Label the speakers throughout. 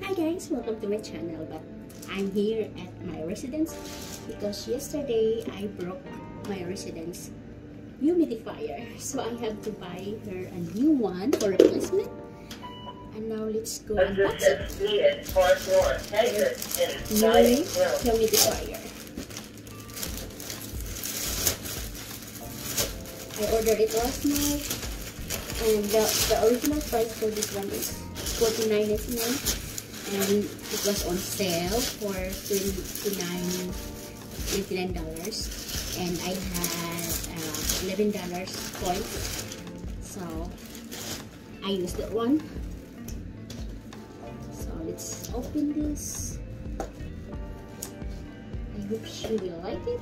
Speaker 1: Hi guys, welcome to my channel. But I'm here at my residence because yesterday I broke my residence humidifier, so I have to buy her a new one for replacement. And now let's go unbox it.
Speaker 2: Needed for floor exit in dining room.
Speaker 1: Humidifier. I ordered it last night, and the original price for this one is $49.99. And it was on sale for $29, and I had $11 points, so I used that one. So let's open this. I hope she will like it.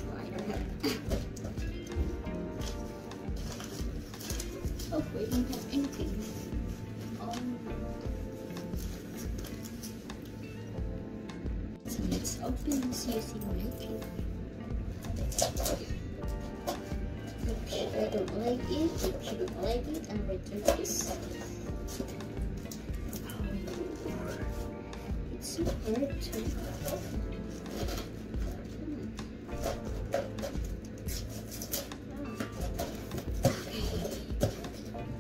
Speaker 1: Oh, I don't have oh, we don't have anything. So let's open this using my finger. If I don't like it, if she don't like it, I'll return this. Oh, it's so hard to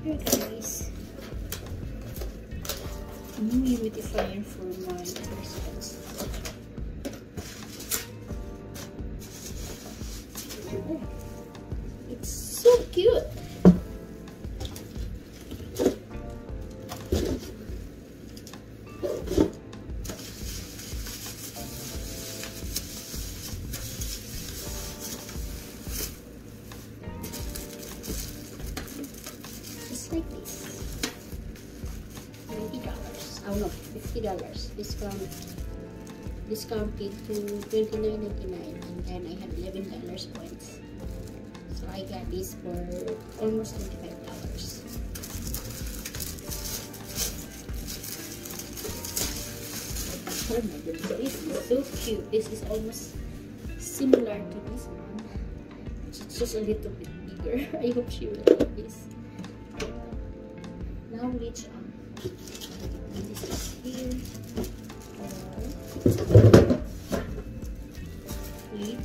Speaker 1: here guys. New humidifier for my residence. It's so cute. Just like this. $90. Oh no, $50. Discounted to $29.99, and then I have $11 points. So I got this for almost $25. Oh my goodness, this is so cute. This is almost similar to this one. It's just a little bit bigger. I hope she will like this. Now reach on. This is here. Lid.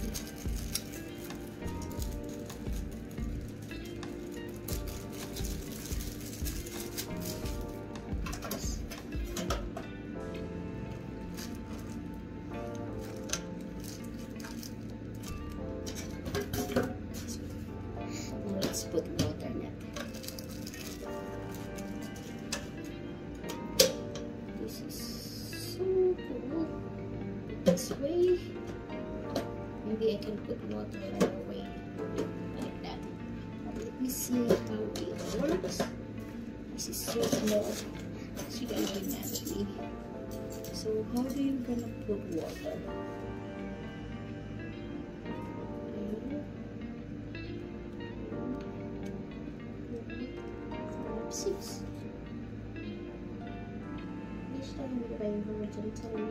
Speaker 1: Now let's put water in it. This is so cool. This way, maybe I can put water right away like that. Let me see how it works. This is so small. She's gonna be mad at me. So how do you gonna put water? Six. This time we are gently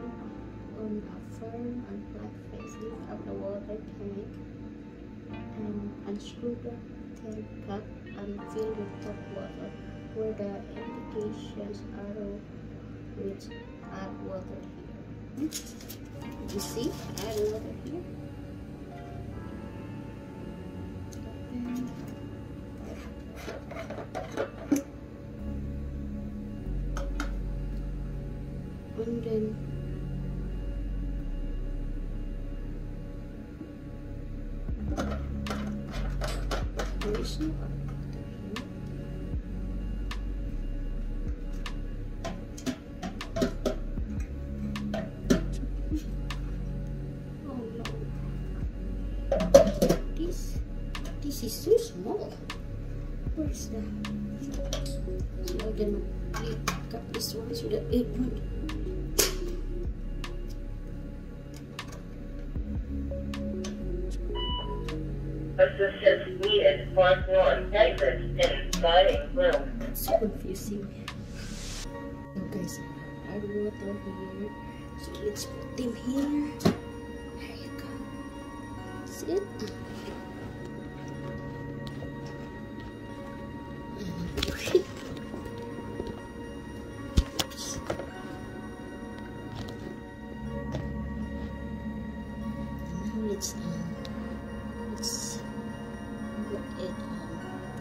Speaker 1: on a firm and flat face. Lift up the water tank and unscrew the tank cap and fill with tap water where the indications arrow which add water here. You see? Add water here. And then there is no water here. Oh no. This is so small. Where's that? So I'm gonna pick up this one so that it won't.
Speaker 2: Assistance needed for floor exit in dining room.
Speaker 1: It's so confusing. So guys, I have water here. So let's put them here. There you go. See it?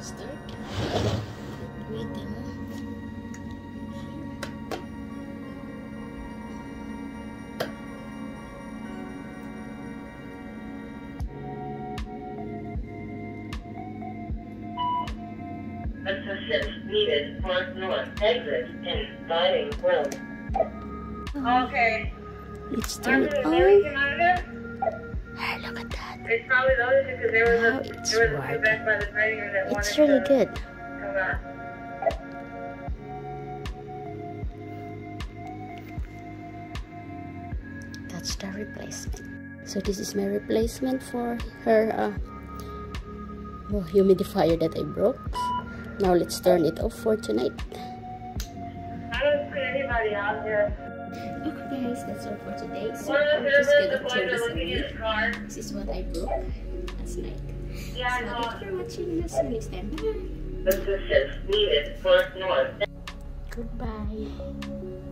Speaker 1: start with the
Speaker 2: Assistance needed. North North exit in sliding room. Okay.
Speaker 1: Let's turn it on.
Speaker 2: Hey,
Speaker 1: Look at that.
Speaker 2: it's probably those because there was
Speaker 1: Now
Speaker 2: a
Speaker 1: it's
Speaker 2: there was a
Speaker 1: working.
Speaker 2: feedback by the trainer that
Speaker 1: It's
Speaker 2: wanted
Speaker 1: really
Speaker 2: to
Speaker 1: good.
Speaker 2: come out.
Speaker 1: That's the replacement. So this is my replacement for her humidifier that I broke. Now let's turn it off for tonight.
Speaker 2: I don't see anybody out here.
Speaker 1: Okay guys, that's all for today. So
Speaker 2: One of
Speaker 1: I'm
Speaker 2: the
Speaker 1: just
Speaker 2: servers
Speaker 1: gonna
Speaker 2: is
Speaker 1: throw
Speaker 2: going to
Speaker 1: this
Speaker 2: look at
Speaker 1: away.
Speaker 2: his car.
Speaker 1: This is what I broke last night.
Speaker 2: Yeah, I
Speaker 1: So
Speaker 2: know.
Speaker 1: thank you for watching. See you next time. Bye.
Speaker 2: Assistance needed. North North.
Speaker 1: Goodbye.